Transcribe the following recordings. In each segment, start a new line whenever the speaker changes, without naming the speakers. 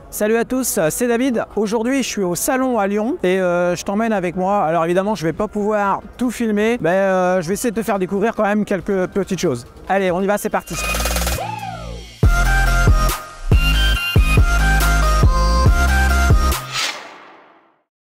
Salut à tous, c'est David. Aujourd'hui, je suis au salon à Lyon et je t'emmène avec moi. Alors évidemment, je vais pas pouvoir tout filmer, mais je vais essayer de te faire découvrir quand même quelques petites choses. Allez, on y va, c'est parti.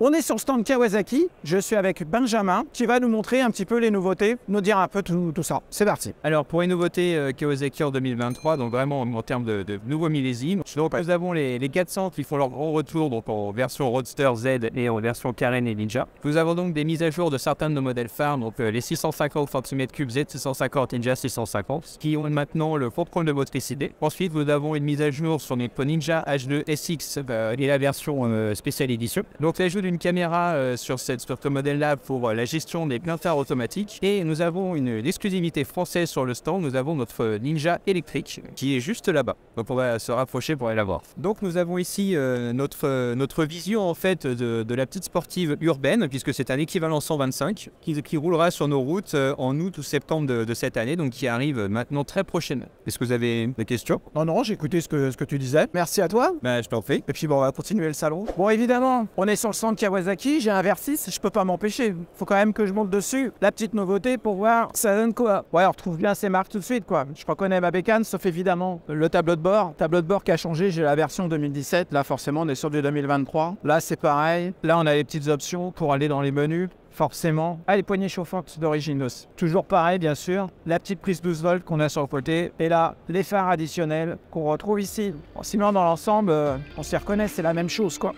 On est sur le stand Kawasaki, je suis avec Benjamin qui va nous montrer un petit peu les nouveautés, nous dire un peu tout ça. C'est parti.
Alors pour les nouveautés Kawasaki en 2023, donc vraiment en termes de nouveaux millésimes, donc nous avons les 400 qui font leur grand retour donc en version Roadster Z et en version Karen et Ninja. Nous avons donc des mises à jour de certains de nos modèles phares, donc les 650 cm3 Z, 650 Ninja 650, qui ont maintenant le contrôle de motricité. Ensuite nous avons une mise à jour sur notre Ninja H2 SX et la version spéciale édition. Donc l'ajout d'une caméra sur ce modèle-là pour la gestion des pleins phares automatiques. Et nous avons une exclusivité française sur le stand. Nous avons notre Ninja électrique qui est juste là-bas. Donc on va se rapprocher pour aller la voir. Donc nous avons ici notre vision en fait de la petite sportive urbaine, puisque c'est un équivalent 125 qui roulera sur nos routes en août ou septembre de cette année, donc qui arrive maintenant très prochainement. Est-ce que vous avez des questions?
Non, j'ai écouté ce que tu disais. Merci à toi.
Ben, je t'en prie.
Et puis bon, on va continuer le salon. Bon, évidemment, on est sur le stand Kawasaki, j'ai un VR6, je peux pas m'empêcher. Faut quand même que je monte dessus. La petite nouveauté pour voir ça donne quoi. Ouais, on retrouve bien ces marques tout de suite, quoi. Je reconnais ma bécane, sauf évidemment le tableau de bord. Tableau de bord qui a changé, j'ai la version 2017. Là, forcément, on est sur du 2023. Là, c'est pareil. Là, on a les petites options pour aller dans les menus. Forcément. Ah, les poignées chauffantes d'origine aussi. Toujours pareil, bien sûr. La petite prise 12 volts qu'on a sur le côté. Et là, les phares additionnels qu'on retrouve ici. Bon, sinon, dans l'ensemble, on s'y reconnaît, c'est la même chose, quoi.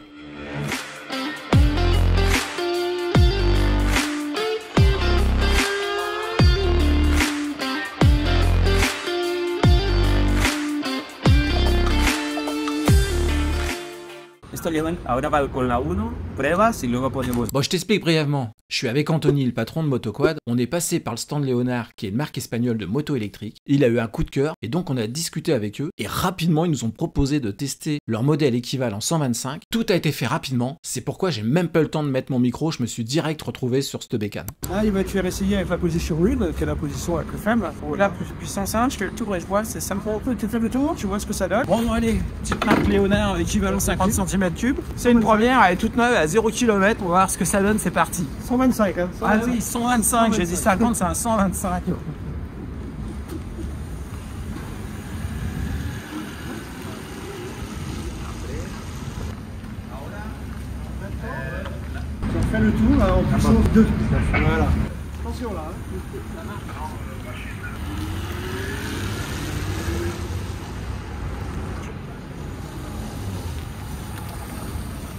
Bon, je t'explique brièvement. Je suis avec Anthony, le patron de Motoquad. On est passé par le stand Léonard, qui est une marque espagnole de moto électrique. Il a eu un coup de cœur et donc on a discuté avec eux. Et rapidement, ils nous ont proposé de tester leur modèle équivalent 125. Tout a été fait rapidement. C'est pourquoi j'ai même pas eu le temps de mettre mon micro. Je me suis direct retrouvé sur cette bécane.
Ah, il va te faire essayer avec la position 1, qui est la position la plus faible. Là, puissance 1, je fais le tour et je vois, ça me fait un peu le tour, tu vois ce que ça donne. Bon, allez, petite marque Léonard, équivalent 50 cm3. C'est une première, elle est toute neuve, à 0 km. On va voir ce que ça donne, c'est parti. 125, hein. Ah oui, 125, j'ai dit 50, c'est un 125. On fait le tour en puissance 2. Voilà. Attention là.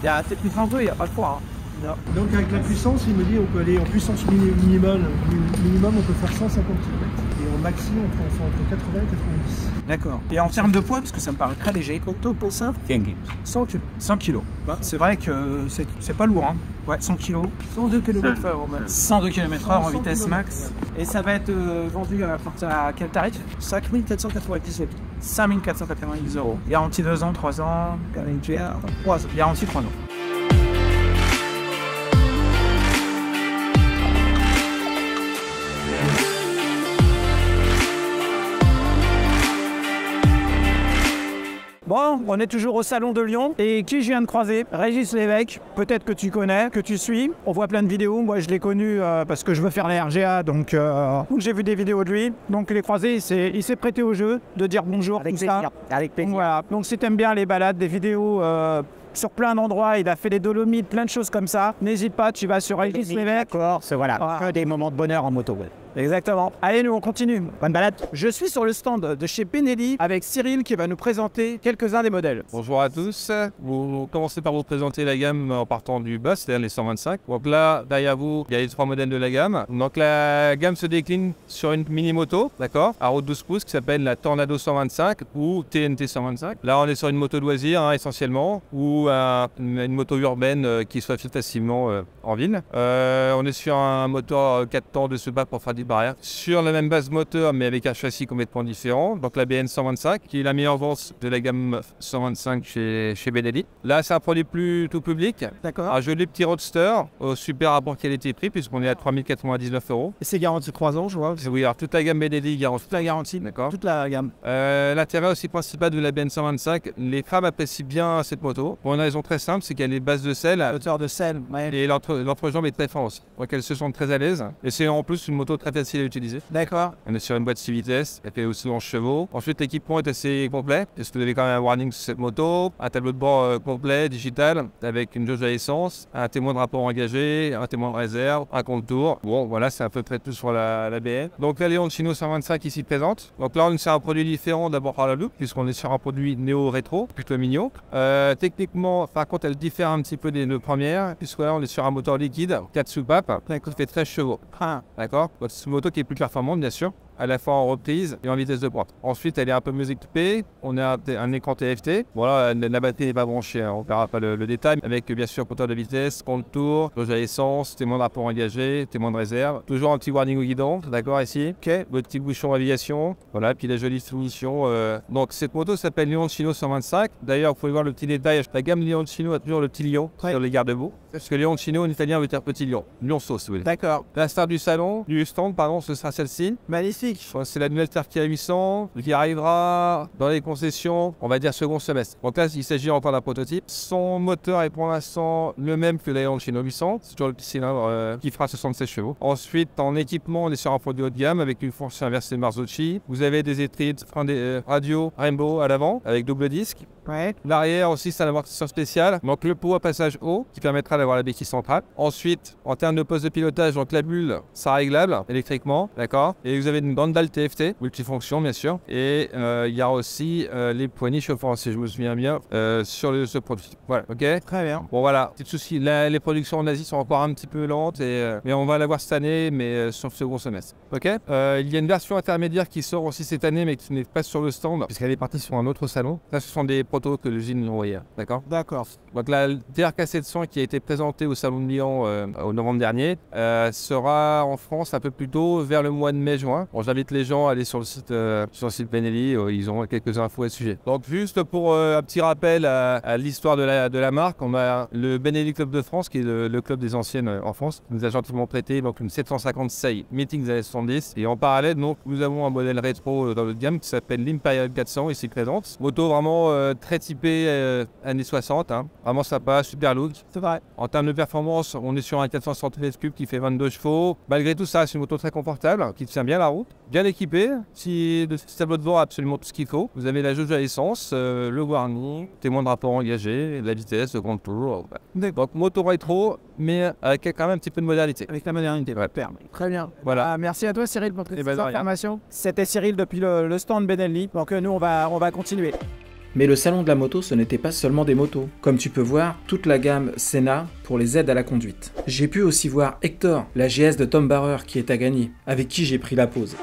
Il y a peut-être plus un peu, il n'y a pas de poids. Hein.
Donc avec la puissance, il me dit on peut aller en puissance minimum, on peut faire 150 km. Et en maxi, on peut en faire entre 80 et 90.
D'accord. Et en termes de poids, parce que ça me paraît très léger, combien pour ça? 100 kg. 100 kg. Bah, c'est vrai que c'est pas lourd. Hein. Ouais, 100 kg. 102 km/h. 102 km/h en vitesse max. Et ça va être vendu à quel tarif? 5498. 5490 €. Garantie 2 ans, 3 ans, garantie 3 ans. Bon, on est toujours au salon de Lyon et qui je viens de croiser? Régis Lévesque, peut-être que tu connais, que tu suis. On voit plein de vidéos, moi je l'ai connu parce que je veux faire les RGA, donc j'ai vu des vidéos de lui. Donc les croisés, il s'est prêté au jeu de dire bonjour, avec tout ça. Avec plaisir. Voilà. Donc si t'aimes bien les balades, des vidéos sur plein d'endroits, il a fait les Dolomites, plein de choses comme ça. N'hésite pas, tu vas sur Régis Lévesque.
D'accord, voilà, que des moments de bonheur en moto.
Exactement. Allez, nous on continue. Bonne balade. Je suis sur le stand de chez Benelli avec Cyril qui va nous présenter quelques-uns des modèles.
Bonjour à tous. Vous commencez par vous présenter la gamme en partant du bas, c'est-à-dire les 125. Donc là, derrière vous, il y a les 3 modèles de la gamme. Donc la gamme se décline sur une mini-moto, d'accord, à haute 12 pouces qui s'appelle la Tornado 125 ou TNT 125. Là, on est sur une moto de loisir essentiellement ou une moto urbaine qui soit facilement en ville. On est sur un moteur 4 temps de ce bas pour faire des dit barrière. Sur la même base moteur, mais avec un châssis complètement différent. Donc la BN 125, qui est la meilleure vente de la gamme 125 chez Benelli. Là, c'est un produit plus tout public.
D'accord.
Un joli petit Roadster au super rapport qualité-prix, puisqu'on est à 3099 €.
Et c'est garanti 3 ans, je vois.
Oui, alors toute la gamme Benelli garantie.
Toute la garantie.
D'accord.
Toute la gamme.
L'intérêt aussi principal de la BN 125, les femmes apprécient bien cette moto. Pour une raison très simple, c'est qu'elle est base de selle.
Hauteur de selle. Ouais.
Et l'entrejambe est très fort aussi. Donc elles se sentent très à l'aise. Et c'est en plus une moto très facile à utiliser.
D'accord.
On est sur une boîte 6 vitesses, elle fait aussi 11 chevaux. Ensuite, l'équipement est assez complet. Est-ce que vous avez quand même un warning sur cette moto, un tableau de bord complet, digital, avec une jauge à essence, un témoin de rapport engagé, un témoin de réserve, un compte-tour. Bon, voilà, c'est un peu près tout sur la BN. Donc la Leoncino 125 ici présente. Donc là, on est sur un produit différent d'abord par la look, puisqu'on est sur un produit néo-rétro, plutôt mignon. Techniquement, par contre, elle diffère un petit peu des deux premières, puisque là, on est sur un moteur liquide, 4 soupapes, qui fait 13 chevaux.
Ah.
D'accord. Donc c'est une moto qui est plus performante, bien sûr, à la fois en reprise et en vitesse de pointe. Ensuite, elle est un peu mieux équipée. On a un écran TFT. Voilà, la batterie n'est pas branchée, hein. On ne verra pas le détail. Avec bien sûr compteur de vitesse, compte-tour, jauge à essence, témoin de rapport engagé, témoin de réserve. Toujours un petit warning au guidon, d'accord, ici. Ok. Le petit bouchon aviation. Voilà, puis la jolie finition. Donc cette moto s'appelle Leoncino 125. D'ailleurs, vous pouvez voir le petit détail. La gamme Leoncino a toujours le petit lion sur les garde-boue. Parce que Leoncino en italien veut dire petit lion. Lionceau, si vous voulez.
D'accord.
La star du salon, du stand, pardon, ce sera celle-ci.
Magnifique.
C'est la nouvelle Terkia 800 qui arrivera dans les concessions, on va dire second semestre. Donc là, il s'agit encore d'un prototype. Son moteur est pour l'instant le même que la Leoncino 800. C'est toujours le petit cylindre qui fera 76 chevaux. Ensuite, en équipement, on est sur un produit haut de gamme avec une fourche inversée Marzocchi. Vous avez des étrides, radio Rainbow à l'avant avec double disque.
Ouais.
L'arrière aussi, c'est une amortisseur spécial. Donc le pot à passage haut qui permettra d'avoir la béquille centrale. Ensuite, en termes de poste de pilotage, donc la bulle sera réglable électriquement, d'accord. Et vous avez une grande dalle TFT, multifonction bien sûr. Et il y a aussi les poignées chauffantes, si je me souviens bien, sur ce produit. Voilà, ok.
Très bien.
Bon voilà, petit souci. Les productions en Asie sont encore un petit peu lentes, mais on va l'avoir cette année, mais sur le second semestre. Ok. Il y a une version intermédiaire qui sort aussi cette année, mais qui n'est pas sur le stand, puisqu'elle est partie sur un autre salon. Là, ce sont des protos que l'usine nous envoyait, d'accord.
D'accord.
Donc la DRK 700 qui a été présentée au salon de Milan au novembre dernier sera en France un peu plus tôt, vers le mois de mai-juin. Bon, j'invite les gens à aller sur le site Benelli, ils ont quelques infos à ce sujet. Donc juste pour un petit rappel à l'histoire de la marque, on a le Benelli Club de France qui est le club des anciennes en France, qui nous a gentiment prêté donc une 750 Sei Meeting des années 70. Et en parallèle, donc, nous avons un modèle rétro dans notre gamme qui s'appelle l'Imperial 400 ici présente. Moto vraiment très typée années 60, hein. Vraiment sympa, super look.
C'est vrai.
En termes de performance, on est sur un 473 cubes qui fait 22 chevaux. Malgré tout ça, c'est une moto très confortable, qui tient bien la route, bien équipée. Si le tableau de bord a absolument tout ce qu'il faut. Vous avez la jauge à essence, le warning, témoin de rapport engagé, la vitesse, le contour. Donc moto rétro, mais avec quand même un petit peu de modernité.
Avec la modernité.
Ouais.
Très bien.
Voilà.
Merci à toi Cyril pour toutes ces
de rien.
informations. C'était Cyril depuis le stand Benelli. Donc nous on va continuer.
Mais le salon de la moto, ce n'était pas seulement des motos. Comme tu peux voir, toute la gamme Senna pour les aides à la conduite. J'ai pu aussi voir Hector, la GS de Tom Barrer qui est à gagner, avec qui j'ai pris la pause.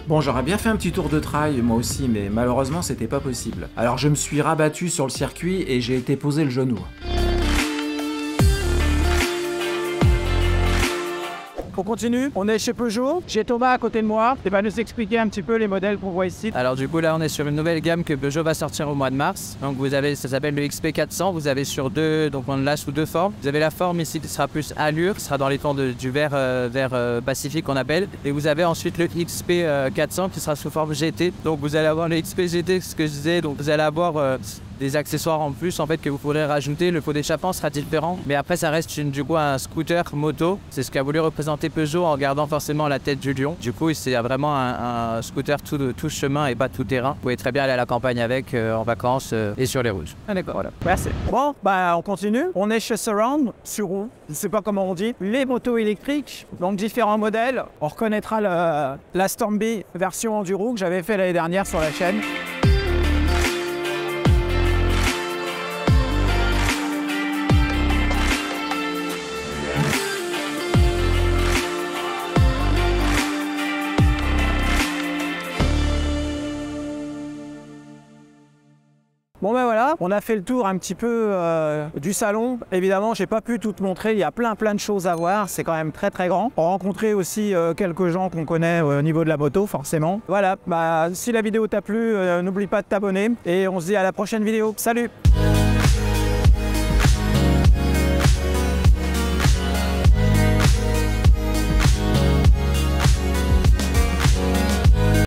Bon, j'aurais bien fait un petit tour de trail moi aussi, mais malheureusement c'était pas possible. Alors je me suis rabattu sur le circuit et j'ai été poser le genou.
On continue, on est chez Peugeot. J'ai Thomas à côté de moi. Il va nous expliquer un petit peu les modèles qu'on voit ici.
Alors du coup là on est sur une nouvelle gamme que Peugeot va sortir au mois de mars. Donc vous avez, ça s'appelle le XP400, vous avez sur deux, donc on l'a sous deux formes. Vous avez la forme ici qui sera plus allure, qui sera dans les tons du vert Pacifique qu'on appelle. Et vous avez ensuite le XP400 qui sera sous forme GT. Donc vous allez avoir le XP GT, ce que je disais, donc vous allez avoir des accessoires en plus en fait que vous pourrez rajouter. Le pot d'échappement sera différent, mais après ça reste du coup un scooter moto. C'est ce qu'a voulu représenter Peugeot en gardant forcément la tête du lion. Du coup c'est vraiment un scooter tout chemin et pas tout terrain. Vous pouvez très bien aller à la campagne avec en vacances et sur les routes.
Ah, d'accord, voilà. Merci. Bon, on continue. On est chez Surround, sur roue. Je ne sais pas comment on dit. Les motos électriques, donc différents modèles. On reconnaîtra la Stormby version Enduro que j'avais fait l'année dernière sur la chaîne. voilà, on a fait le tour un petit peu du salon. Évidemment, j'ai pas pu tout te montrer, il y a plein de choses à voir, c'est quand même très grand. On a rencontré aussi quelques gens qu'on connaît au niveau de la moto, forcément. Voilà, bah si la vidéo t'a plu, n'oublie pas de t'abonner et on se dit à la prochaine vidéo. Salut!